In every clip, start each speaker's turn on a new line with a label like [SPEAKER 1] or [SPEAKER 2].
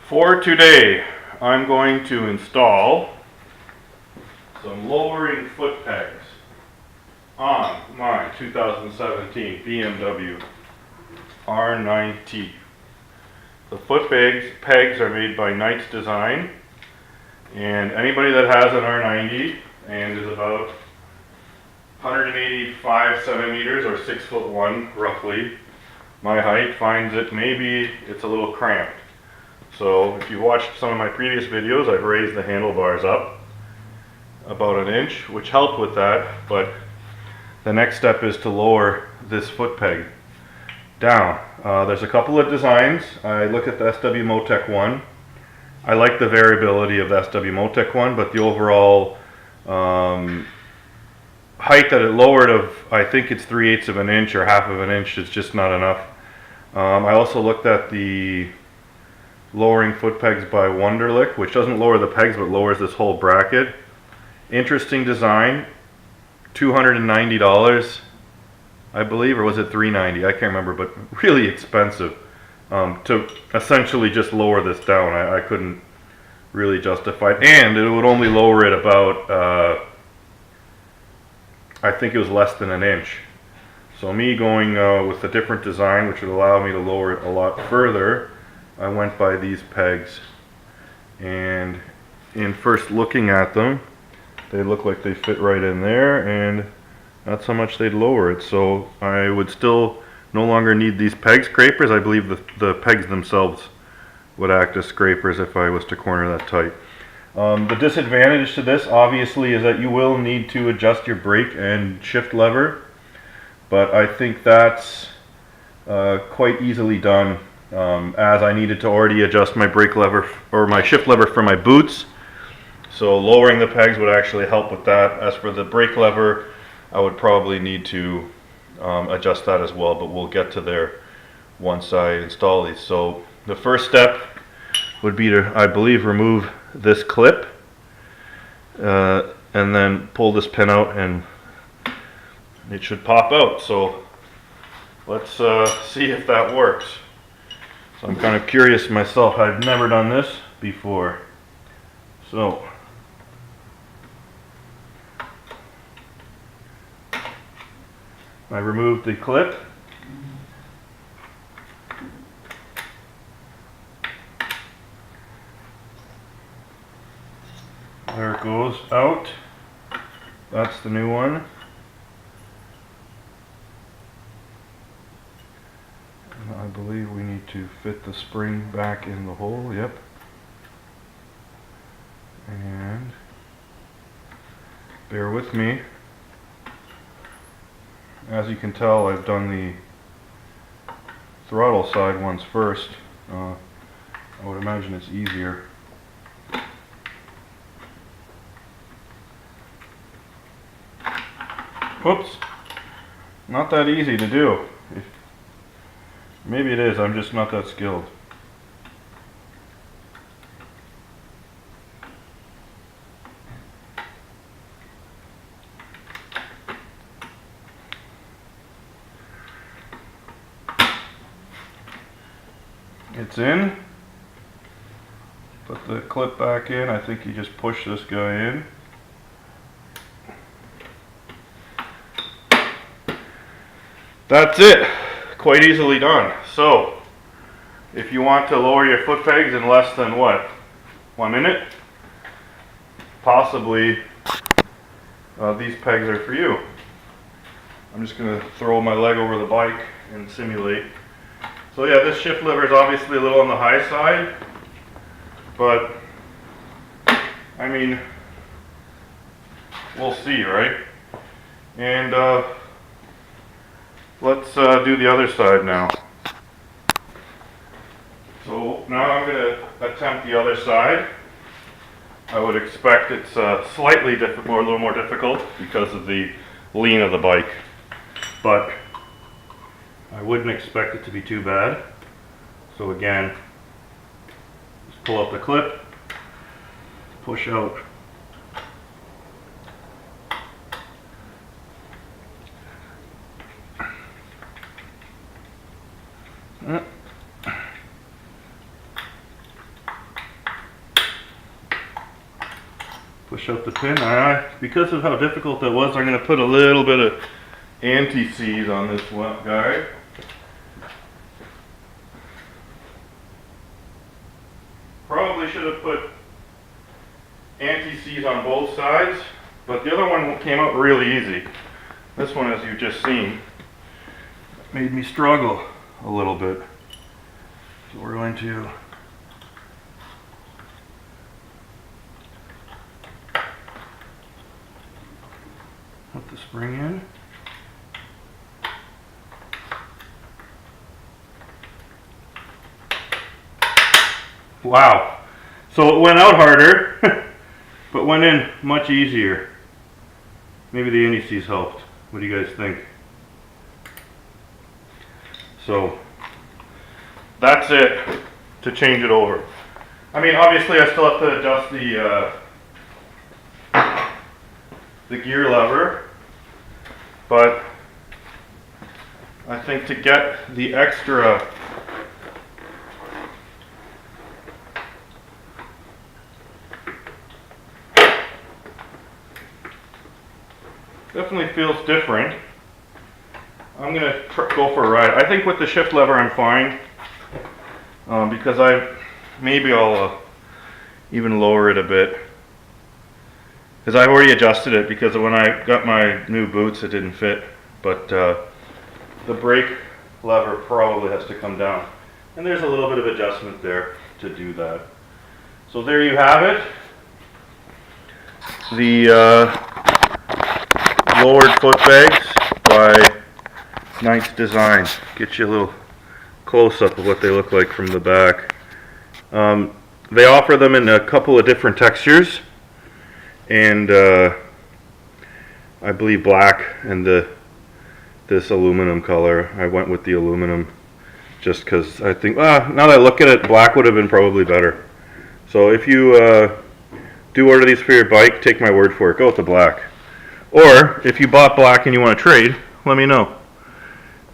[SPEAKER 1] For today, I'm going to install some lowering foot pegs on my 2017 BMW R NINE T. The foot pegs are made by Knight's Design, and anybody that has an R90 and is about 185 centimeters or 6'1" roughly, my height, finds it maybe it's a little cramped. So if you watched some of my previous videos, I've raised the handlebars up about an inch, which helped with that, but the next step is to lower this foot peg down. There's a couple of designs. I look at the SW Motec one. I like the variability of the SW Motec one, but the overall height that it lowered of, I think it's 3/8 of an inch or half of an inch, is just not enough. I also looked at the lowering foot pegs by Wunderlich, which doesn't lower the pegs but lowers this whole bracket. Interesting design, $290 I believe, or was it $390? I can't remember, but really expensive to essentially just lower this down. I couldn't really justify it, and it would only lower it about I think it was less than an inch. So me going with a different design, which would allow me to lower it a lot further, I went by these pegs, and in first looking at them, they look like they fit right in there, and that's how much they'd lower it. So I would still no longer need these peg scrapers. I believe the pegs themselves would act as scrapers if I was to corner that tight. The disadvantage to this obviously is that you will need to adjust your brake and shift lever, but I think that's quite easily done, as I needed to already adjust my brake lever or my shift lever for my boots, so lowering the pegs would actually help with that. As for the brake lever, I would probably need to adjust that as well, but we'll get to there once I install these. So the first step would be to, I believe, remove this clip and then pull this pin out, and it should pop out. So let's see if that works. So I'm kind of curious myself. I've never done this before. So I removed the clip. There it goes out. That's the new one. And I believe we need to fit the spring back in the hole. Yep. And bear with me. As you can tell, I've done the throttle side ones first. I would imagine it's easier. Whoops, not that easy to do. Maybe it is, I'm just not that skilled. It's in. Put the clip back in. I think you just push this guy in. That's it. Quite easily done. So, if you want to lower your foot pegs in less than what? 1 minute? Possibly these pegs are for you. I'm just going to throw my leg over the bike and simulate. So yeah, this shift lever is obviously a little on the high side, but I mean, we'll see, right? And let's do the other side now. So now I'm going to attempt the other side. I would expect it's slightly a little more difficult because of the lean of the bike, but I wouldn't expect it to be too bad. So again, just pull up the clip, push out. push out the pin. Because of how difficult that was, I'm going to put a little bit of anti-seize on this one guy. Probably should have put anti-seize on both sides, but the other one came out really easy. This one, as you've just seen, made me struggle a little bit. So we're going to put the spring in. Wow. So it went out harder, but went in much easier. Maybe the anti-seize helped. What do you guys think? So that's it to change it over. I mean, obviously I still have to adjust the gear lever, but I think to get the extra definitely feels different. I'm going to go for a ride. I think with the shift lever I'm fine, because maybe I'll even lower it a bit, because I've already adjusted it, because when I got my new boots it didn't fit, but the brake lever probably has to come down, and there's a little bit of adjustment there to do that. So there you have it. The lowered foot bags by Knight's Design. Get you a little close-up of what they look like from the back. They offer them in a couple of different textures, and I believe black and this aluminum color. I went with the aluminum just because I think, now that I look at it, black would have been probably better. So if you do order these for your bike, take my word for it, go with the black. Or if you bought black and you want to trade, let me know.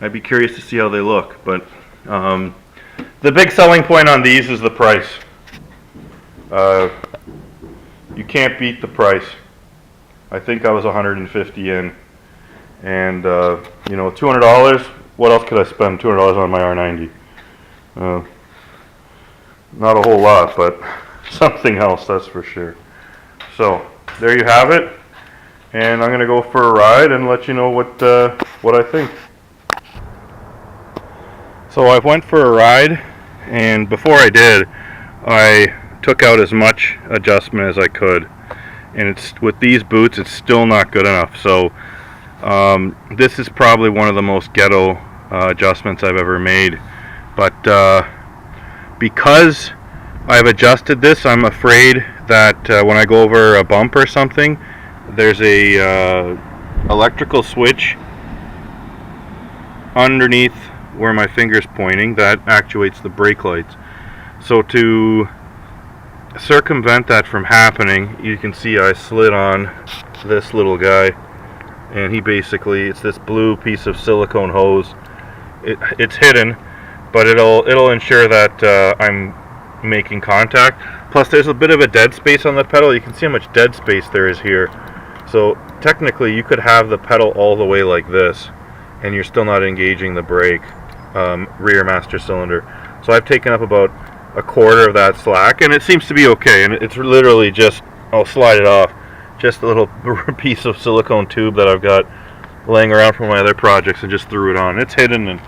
[SPEAKER 1] I'd be curious to see how they look. But the big selling point on these is the price. You can't beat the price. I think I was 150 in, and you know, $200. What else could I spend $200 on my R90? Not a whole lot, but something else, that's for sure. So there you have it, and I'm gonna go for a ride and let you know what I think. So I went for a ride, and before I did, I took out as much adjustment as I could, and it's with these boots it's still not good enough. So this is probably one of the most ghetto adjustments I've ever made, but because I've adjusted this, I'm afraid that when I go over a bump or something, there's a electrical switch underneath where my finger's pointing that actuates the brake lights. So to circumvent that from happening, you can see I slid on this little guy, and he basically, it's this blue piece of silicone hose. It's hidden, but it'll ensure that I'm making contact. Plus there's a bit of a dead space on the pedal. You can see how much dead space there is here. So technically you could have the pedal all the way like this and you're still not engaging the brake, rear master cylinder. So I've taken up about a quarter of that slack, and it seems to be okay. And it's literally just, I'll slide it off, just a little piece of silicone tube that I've got laying around from my other projects, and just threw it on. It's hidden, and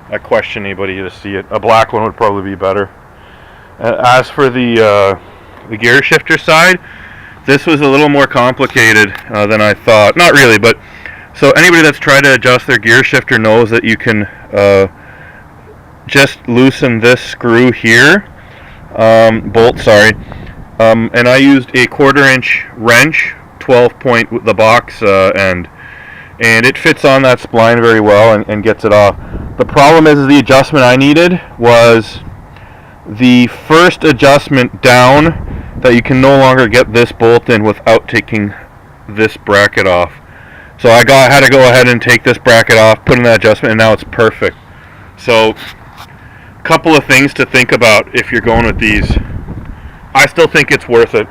[SPEAKER 1] I question anybody to see it. A black one would probably be better. As for the gear shifter side, this was a little more complicated than I thought. Not really, but so anybody that's tried to adjust their gear shifter knows that you can just loosen this screw here, bolt, sorry, and I used a 1/4 inch wrench, 12 point with the box end, and it fits on that spline very well and gets it off. The problem is the adjustment I needed was the first adjustment down, that you can no longer get this bolt in without taking this bracket off. So I had to go ahead and take this bracket off, put in that adjustment, and now it's perfect. So a couple of things to think about if you're going with these. I still think it's worth it.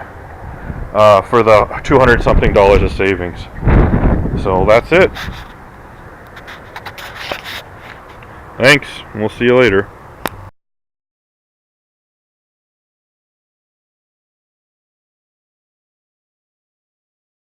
[SPEAKER 1] for the 200 something dollars of savings. So that's it. Thanks. We'll see you later.